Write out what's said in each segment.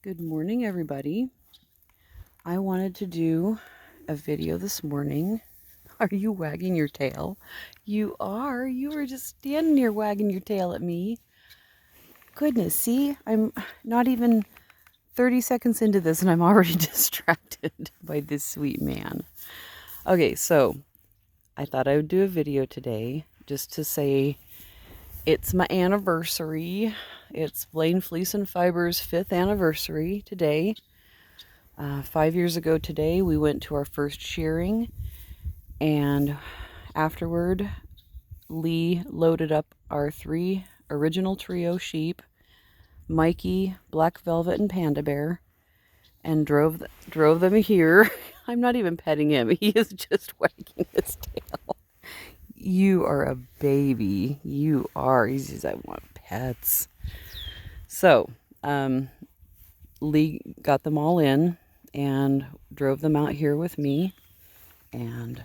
Good morning, everybody. I wanted to do a video this morning. Are you wagging your tail? You are. You were just standing here wagging your tail at me. Goodness, see? I'm not even 30 seconds into this and I'm already distracted by this sweet man. Okay, so I thought I would do a video today just to say it's my anniversary. It's Blaine Fleece and Fiber's 5th anniversary today. 5 years ago today, we went to our first shearing, and afterward, Lee loaded up our 3 original trio sheep, Mikey, Black Velvet, and Panda Bear, and drove them here. I'm not even petting him. He is just wagging his tail. You are a baby. You are. He says, I want pets. So, Lee got them all in and drove them out here with me. And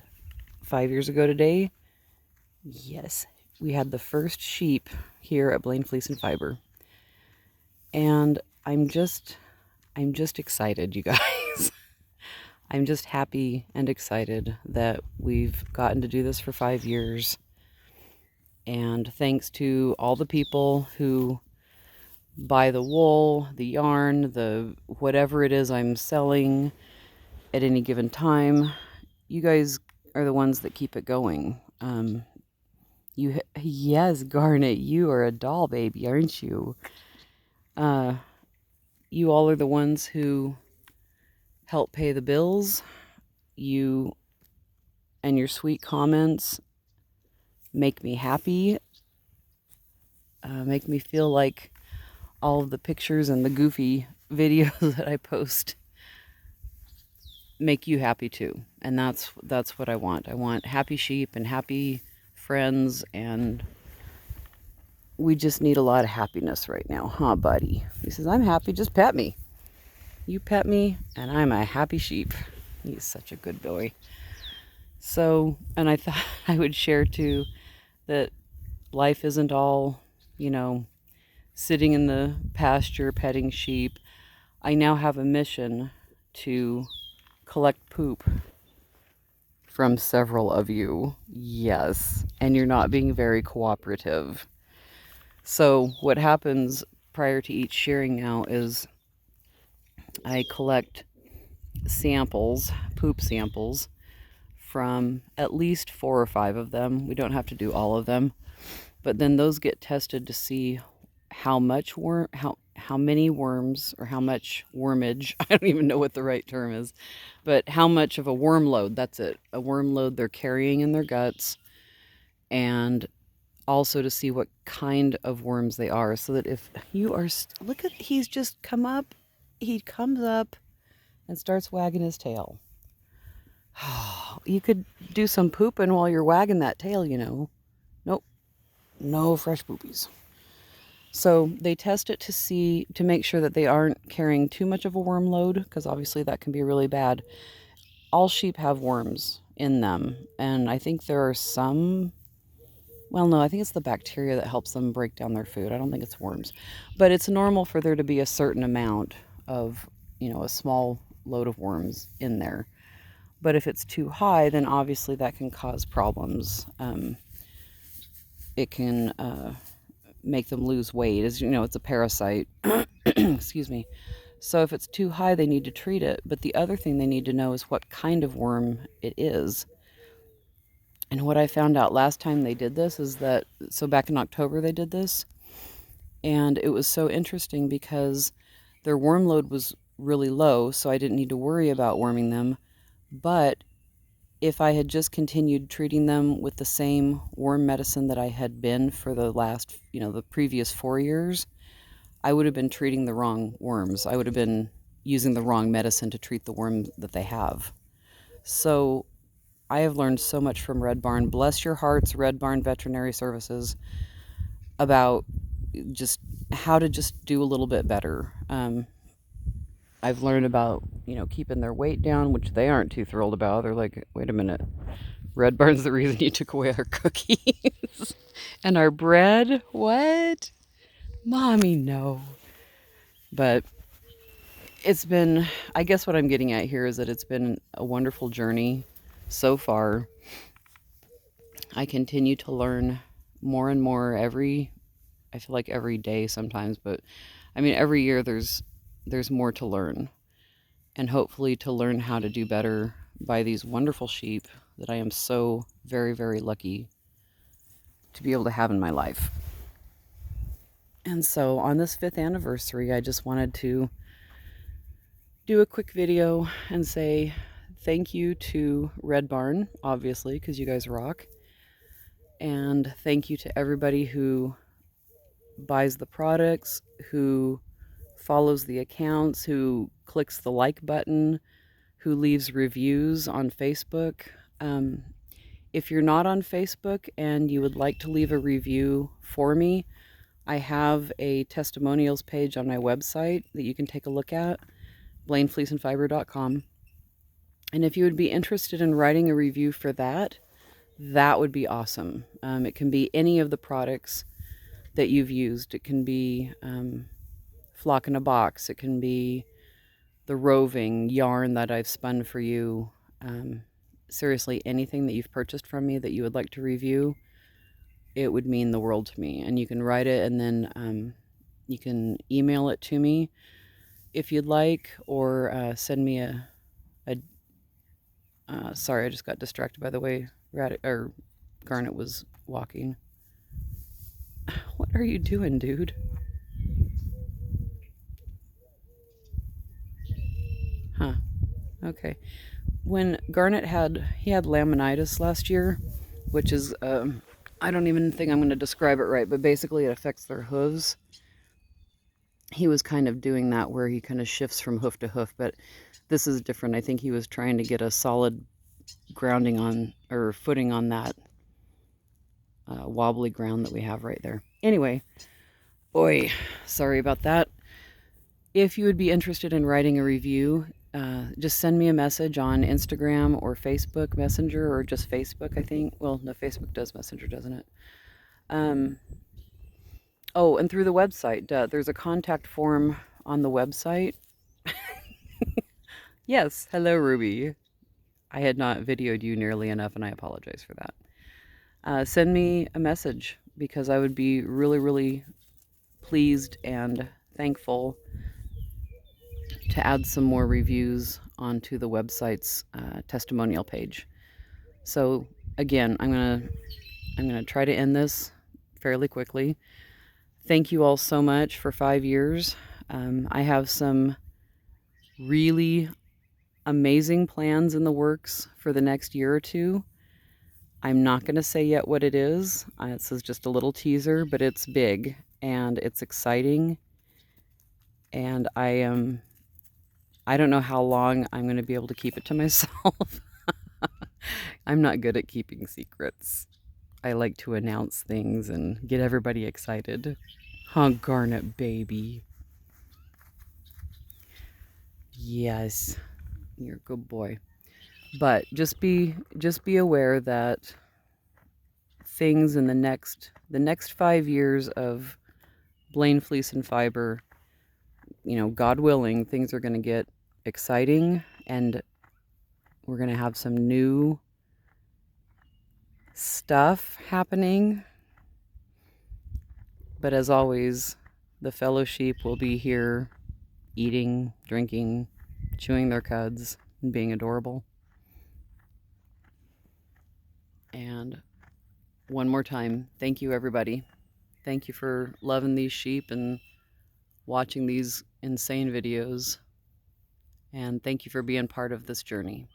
5 years ago today, yes, we had the first sheep here at Blaine Fleece and Fiber. And I'm just excited, you guys. I'm just happy and excited that we've gotten to do this for 5 years. And thanks to all the people who buy the wool, the yarn, the whatever it is I'm selling at any given time, you guys are the ones that keep it going. Yes, Garnet, you are a doll baby, aren't you? You all are the ones who help pay the bills. You and your sweet comments make me happy, make me feel like all of the pictures and the goofy videos that I post make you happy too. And that's what I want. I want happy sheep and happy friends, and we just need a lot of happiness right now, huh, buddy? He says, I'm happy, just pet me. You pet me, and I'm a happy sheep. He's such a good boy. So, and I thought I would share too that life isn't all, sitting in the pasture petting sheep. I now have a mission to collect poop from several of you. Yes, and you're not being very cooperative. So what happens prior to each shearing now is I collect samples, poop samples, from at least 4 or 5 of them. We don't have to do all of them, but then those get tested to see how many worms, or how much wormage, I don't even know what the right term is, but how much of a worm load, that's it, a worm load they're carrying in their guts, and also to see what kind of worms they are, so that if you are, look at, he's just come up, he comes up and starts wagging his tail. You could do some pooping while you're wagging that tail, Nope, no fresh poopies. So they test it to make sure that they aren't carrying too much of a worm load, because obviously that can be really bad. All sheep have worms in them, and I think there are some, well, no, I think it's the bacteria that helps them break down their food. I don't think it's worms, but it's normal for there to be a certain amount of, a small load of worms in there. But if it's too high, then obviously that can cause problems. It can make them lose weight. As you know, it's a parasite. Excuse me. So if it's too high, they need to treat it. But the other thing they need to know is what kind of worm it is. And what I found out last time they did this is that, so back in October they did this, and it was so interesting because their worm load was really low, so I didn't need to worry about worming them. But if I had just continued treating them with the same worm medicine that I had been for the last, the previous 4 years, I would have been treating the wrong worms. I would have been using the wrong medicine to treat the worm that they have. So I have learned so much from Red Barn. Bless your hearts, Red Barn Veterinary Services, about just how to just do a little bit better. I've learned about, keeping their weight down, which they aren't too thrilled about. They're like, wait a minute, Red Barn's the reason you took away our cookies and our bread? What? Mommy, no. But it's been, I guess what I'm getting at here is that it's been a wonderful journey so far. I continue to learn more and more I feel like every day sometimes, but I mean, every year there's more to learn, and hopefully to learn how to do better by these wonderful sheep that I am so very, very lucky to be able to have in my life. And so on this 5th anniversary, I just wanted to do a quick video and say thank you to Red Barn, obviously, because you guys rock. And thank you to everybody who buys the products, who follows the accounts, who clicks the like button, who leaves reviews on Facebook. If you're not on Facebook and you would like to leave a review for me, I have a testimonials page on my website that you can take a look at, blainefleeceandfiber.com. And if you would be interested in writing a review for that, that would be awesome. It can be any of the products that you've used. It can be Flock in a Box. It can be the roving yarn that I've spun for you. Seriously, anything that you've purchased from me that you would like to review, it would mean the world to me. And you can write it, and then you can email it to me if you'd like, or send me a sorry, I just got distracted by the way Garnet was walking. What are you doing, dude? Huh. Okay. When Garnet had laminitis last year, which is I don't even think I'm going to describe it right, but basically it affects their hooves. He was kind of doing that where he kind of shifts from hoof to hoof, but this is different. I think he was trying to get a solid grounding on, or footing on that wobbly ground that we have right there. Anyway, boy, sorry about that. If you would be interested in writing a review, just send me a message on Instagram or Facebook Messenger, or just Facebook, I think. Well, no, Facebook does Messenger, doesn't it? Oh, and through the website. There's a contact form on the website. Yes, hello, Ruby. I had not videoed you nearly enough, and I apologize for that. Send me a message, because I would be really, really pleased and thankful to add some more reviews onto the website's testimonial page. So again, I'm gonna try to end this fairly quickly. Thank you all so much for 5 years. I have some really amazing plans in the works for the next year or two. I'm not going to say yet what it is. This is just a little teaser, but it's big and it's exciting. And I don't know how long I'm going to be able to keep it to myself. I'm not good at keeping secrets. I like to announce things and get everybody excited. Huh, Garnet baby. Yes, you're a good boy. But just be aware that things in the next 5 years of Blaine Fleece and Fiber, God willing, things are going to get exciting, and we're going to have some new stuff happening. But as always, the fellow sheep will be here eating, drinking, chewing their cuds, and being adorable. And one more time, thank you, everybody. Thank you for loving these sheep and watching these insane videos. And thank you for being part of this journey.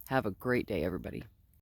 Have a great day, everybody.